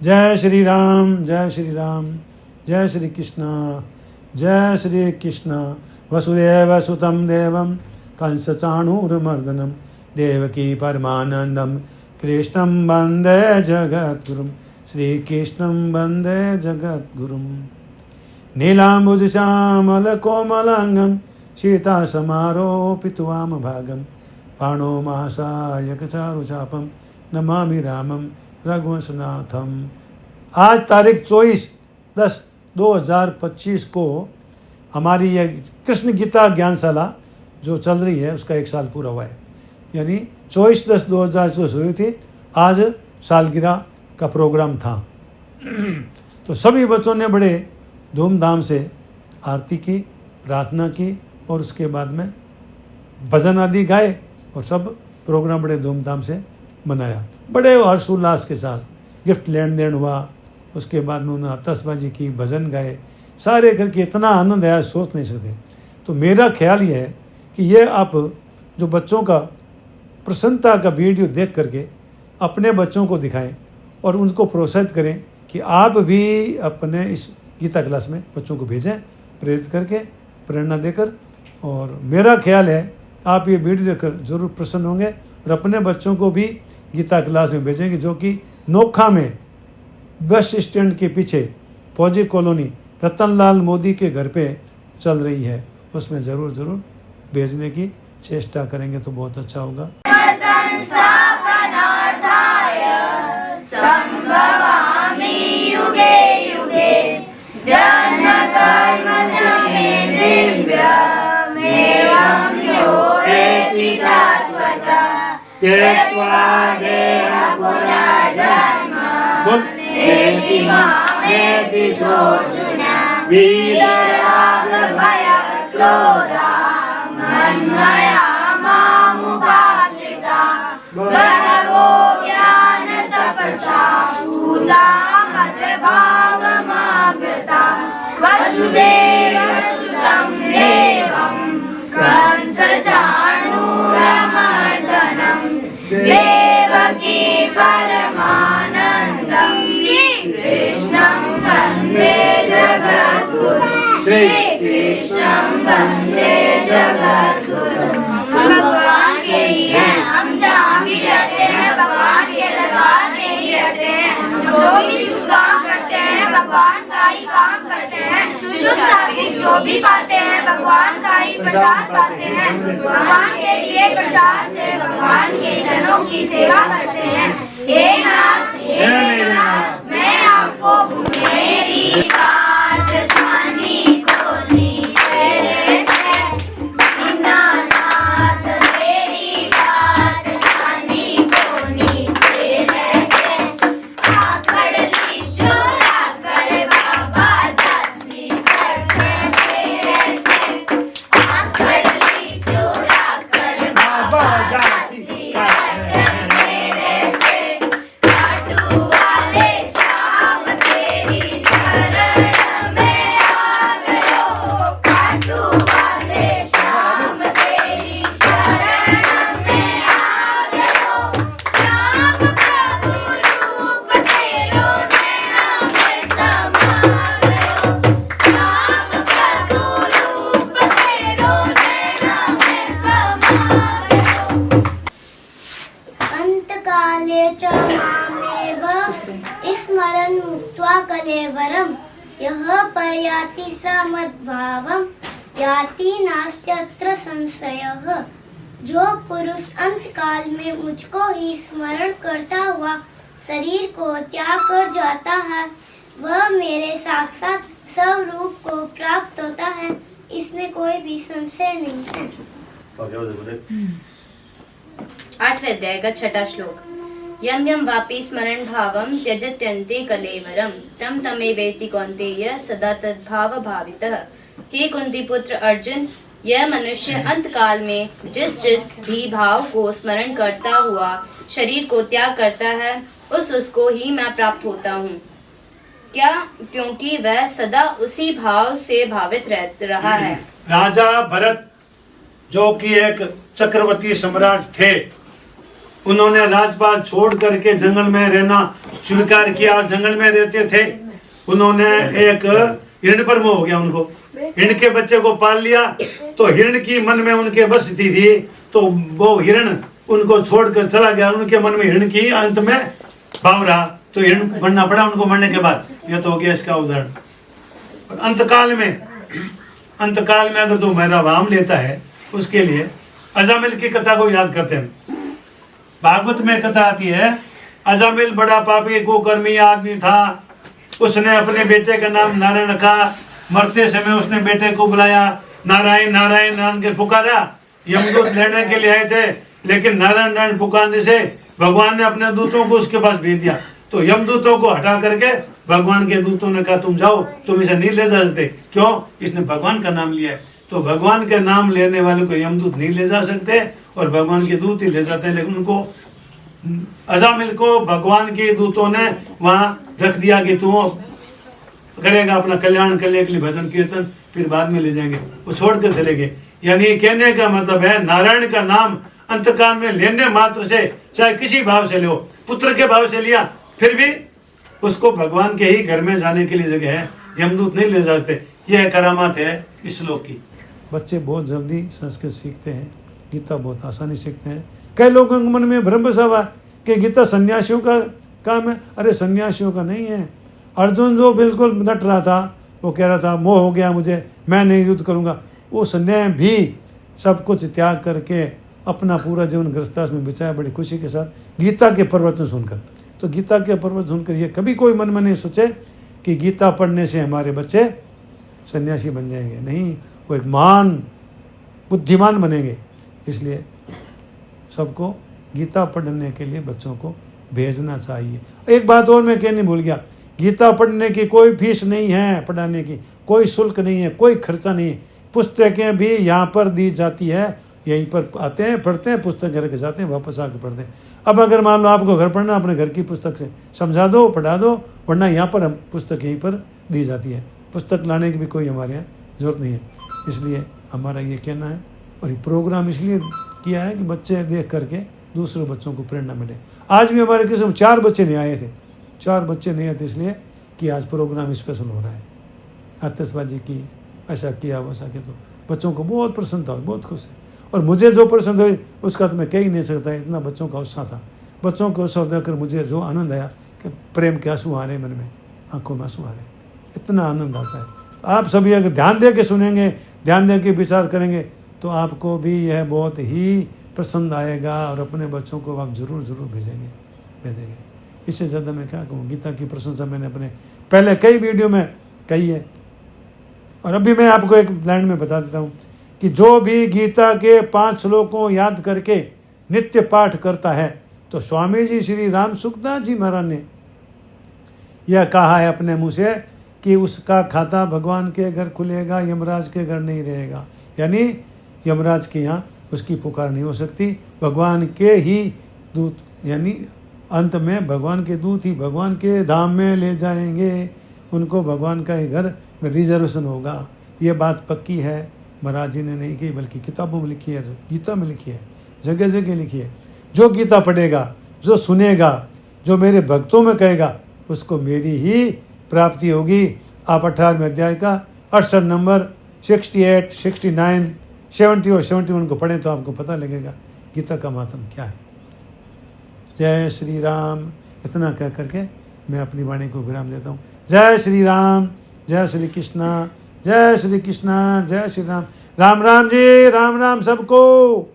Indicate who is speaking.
Speaker 1: जय श्री राम, जय श्री राम, जय श्री कृष्ण। वसुदेव सुतं देवं कंसचाणूरमर्दनं देवकी परमानंदम कृष्णं वंदे जगद्गुरुं। श्री कृष्णं वंदे जगद्गुरुं। नीलाम्बुजश्यामलकोमलांगं सीतासमारोपितवामभागं पाणोमासायकचारुचापं नमामि रामं रघुवंशनाथम। आज तारीख 24/10/2025 को हमारी यह कृष्ण गीता ज्ञानशाला जो चल रही है उसका 1 साल पूरा हुआ है। यानी 24/10/2024 शुरू हुई थी, आज सालगिरह का प्रोग्राम था। तो सभी बच्चों ने बड़े धूमधाम से आरती की, प्रार्थना की और उसके बाद में भजन आदि गाए और सब प्रोग्राम बड़े धूमधाम से मनाया। बड़े हर्षोल्लास के साथ गिफ्ट लेन देन हुआ, उसके बाद में उन्होंने आतशबाजी की, भजन गाए, सारे करके इतना आनंद आया सोच नहीं सकते। तो मेरा ख्याल ये है कि ये आप जो बच्चों का प्रसन्नता का वीडियो देख करके अपने बच्चों को दिखाएं और उनको प्रोत्साहित करें कि आप भी अपने इस गीता क्लास में बच्चों को भेजें, प्रेरित करके, प्रेरणा देकर। और मेरा ख्याल है आप ये वीडियो देखकर ज़रूर प्रसन्न होंगे और अपने बच्चों को भी गीता क्लास में भेजेंगे, जो कि नोखा में बस स्टैंड के पीछे फौजी कॉलोनी रतनलाल मोदी के घर पे चल रही है, उसमें ज़रूर भेजने की चेष्टा करेंगे तो बहुत अच्छा होगा।
Speaker 2: संभवामि युगे युगे जन्मकर्मजमे दिव्यमेवं यो वेत्ति तत्त्वतः त्यक्त्वा देहं पुनर्जन्म नेति मामेति सोऽर्जुन वीतरागभयक्रोधा मन्मया मामुपाश्रिता बहवो ज्ञानतपसा पूता मद्भावमागता वसुदेवसुतं देवं कंसचाणूरमर्दनं देवकी परमानन्दं कृष्णं वन्दे जगद्गुरुं। श्रीकृष्णं वन्दे जगद्गुरुं। भगवान के ही हैं, हम जहाँ भी रहते हैं भगवान के दरबार में ही रहते हैं। जो भी शुभ काम करते हैं भगवान का ही काम करते हैं। शुभ सात्विक जो भी पाते हैं भगवान का ही प्रसाद पाते हैं। भगवान के लिए प्रसाद से भगवान के जनों की सेवा करते हैं। हे नाथ मैं आपको मेरी बात सुनी को नहीं तेरे से दीनानाथ, मेरी बात सुनी को नहीं तेरे से आकड़ ली चुरा कर बाबा जासी करके तेरे से आकड़ ली चुरा कर बाबा जासी करके तेरे से काटू वाले श्याम तेरी शरण में आ गयो। काटू वाले श्याम तेरी शरण में आ गयो। श्याम प्रभु रूप तेरो नैना में समा गयो। श्याम प्रभु रूप तेरो नैना में समा गयो। अंतकाले च मामेव स्मरन् मुक्त्वा कलेवरं यः पर्याति स मद्भावं याति नास्त्यत्र संशयः। जो पुरुष अंतकाल में मुझको ही स्मरण करता हुआ शरीर को त्याग कर जाता है वह मेरे साक्षात स्वरूप को प्राप्त होता है, इसमें कोई भी संशय नहीं है।
Speaker 3: 8वें अध्याय का 6वां श्लोक। यम यम वापि स्मरण भावम त्यजत्यन्ते कलेवरम तम तमेवेति कौन्तेय सदा तद्भाव भावितः। हे कुंती पुत्र अर्जुन, यह मनुष्य अंतकाल में जिस भी भाव को स्मरण करता हुआ शरीर को त्याग करता है उसको ही मैं प्राप्त होता हूँ। क्या? क्योंकि वह सदा उसी भाव से भावित रहा है।
Speaker 1: राजा भरत जो कि एक चक्रवर्ती सम्राट थे, उन्होंने राजपाट छोड़ करके जंगल में रहना स्वीकार किया और जंगल में रहते थे। उन्होंने एक हिरण पर मोह हो गया उनको, हिरण के बच्चे को पाल लिया, तो हिरण की मन में उनके बसती थी, तो वो हिरण उनको छोड़कर चला गया, उनके मन में हिरण की अंत में भाव रहा, तो हिरण बनना पड़ा उनको मरने के बाद। यह तो हो गया इसका उदाहरण। अंतकाल में अगर जो मेरा वाम लेता है उसके लिए अजामिल की कथा को याद करते हैं। भागवत में कथा आती है, अजामिल बड़ा पापी कुकर्मी आदमी था, उसने अपने बेटे का नाम नारायण रखा। मरते समय उसने बेटे को बुलाया, नारायण नारायण नारायण के पुकारा। यमदूत लेने के लिए आए थे, लेकिन नारायण नारायण पुकारने से भगवान ने अपने दूतों को उसके पास भेज दिया। तो यमदूतों को हटा करके भगवान के दूतों ने कहा तुम जाओ, तुम इसे नहीं ले जा सकते। क्यों? इसने भगवान का नाम लिया है। तो भगवान के नाम लेने वाले को यमदूत नहीं ले जा सकते और भगवान के दूत ही ले जाते हैं। लेकिन उनको अजामिल को भगवान के दूतों ने वहां रख दिया कि तू करेगा अपना कल्याण करने के लिए भजन कीर्तन, फिर बाद में ले जाएंगे। वो छोड़ कर चले गए। यानी कहने का मतलब है नारायण का नाम अंतकाल में लेने मात्र से, चाहे किसी भाव से लो, पुत्र के भाव से लिया, फिर भी उसको भगवान के ही घर में जाने के लिए जगह है, यमदूत नहीं ले जाते। यह करामात है इस श्लोक की। बच्चे बहुत जल्दी संस्कृत सीखते हैं, गीता बहुत आसानी सीखते हैं। कई लोगों के मन में भ्रम बसा हुआ कि गीता सन्यासियों का काम है। अरे सन्यासियों का नहीं है। अर्जुन जो बिल्कुल डट रहा था, वो कह रहा था मोह हो गया मुझे, मैं नहीं युद्ध करूंगा, उसने भी सब कुछ त्याग करके अपना पूरा जीवन गृहस्थाश्रम में बिताया बड़ी खुशी के साथ, गीता के प्रवचन सुनकर। तो गीता के प्रवचन सुनकर ये कभी कोई मन में नहीं सोचे कि गीता पढ़ने से हमारे बच्चे सन्यासी बन जाएंगे। नहीं, वो एक महान बुद्धिमान बनेंगे। इसलिए सबको गीता पढ़ने के लिए बच्चों को भेजना चाहिए। एक बात और मैं कहने भूल गया, गीता पढ़ने की कोई फीस नहीं है, पढ़ाने की कोई शुल्क नहीं है, कोई खर्चा नहीं है। पुस्तकें भी यहाँ पर दी जाती है, यहीं पर आते हैं, पढ़ते हैं, पुस्तक घर के जाते हैं, वापस आके पढ़ते हैं। अब अगर मान लो आपको घर पढ़ना, अपने घर की पुस्तक से समझा दो, पढ़ा दो, वरना यहाँ पर हम पुस्तक यहीं पर दी जाती है। पुस्तक लाने की भी कोई हमारे यहाँ जरूरत नहीं है। इसलिए हमारा ये कहना है, और ये प्रोग्राम इसलिए किया है कि बच्चे देख करके दूसरे बच्चों को प्रेरणा मिले। आज भी हमारे किस्म 4 बच्चे नहीं आए थे, 4 बच्चे नहीं आए थे, इसलिए कि आज प्रोग्राम स्पेशल हो रहा है। आतिशबाजी की, ऐसा किया वैसा किया, तो बच्चों को बहुत प्रसन्नता हुई, बहुत खुश है। और मुझे जो प्रसन्न हुई उसका तो मैं कह ही नहीं सकता, इतना बच्चों का उत्साह था। बच्चों को उत्साह देखकर मुझे जो आनंद आया कि प्रेम के आंसू आ रहे मन में, आंखों में आंसू आ रहे, इतना आनंद आता है। तो आप सभी अगर ध्यान दे के सुनेंगे, ध्यान दे के विचार करेंगे, तो आपको भी यह बहुत ही पसंद आएगा और अपने बच्चों को आप जरूर भेजेंगे। इससे ज़्यादा मैं क्या कहूँ। गीता की प्रशंसा मैंने अपने पहले कई वीडियो में कही है, और अभी मैं आपको एक लाइन में बता देता हूँ कि जो भी गीता के 5 श्लोकों याद करके नित्य पाठ करता है, तो स्वामी जी श्री राम सुखदास जी महाराज ने यह कहा है अपने मुँह से कि उसका खाता भगवान के घर खुलेगा, यमराज के घर नहीं रहेगा। यानी यमराज के यहाँ उसकी पुकार नहीं हो सकती, भगवान के ही दूत, यानी अंत में भगवान के दूत ही भगवान के धाम में ले जाएंगे। उनको भगवान का ही घर में रिजर्वेशन होगा। ये बात पक्की है, महाराज जी ने नहीं की, बल्कि किताबों में लिखी है, गीता में लिखी है, जगह जगह लिखी है। जो गीता पढ़ेगा, जो सुनेगा, जो मेरे भक्तों में कहेगा, उसको मेरी ही प्राप्ति होगी। आप 18वें अध्याय का 68 नंबर 68, 69, 70 और 71 को पढ़ें तो आपको पता लगेगा गीता का महात्म क्या है। जय श्री राम। इतना कह करके मैं अपनी वाणी को विराम देता हूँ। जय श्री राम, जय श्री कृष्णा, जय श्री कृष्णा, जय श्री राम। राम राम जी, राम राम सबको।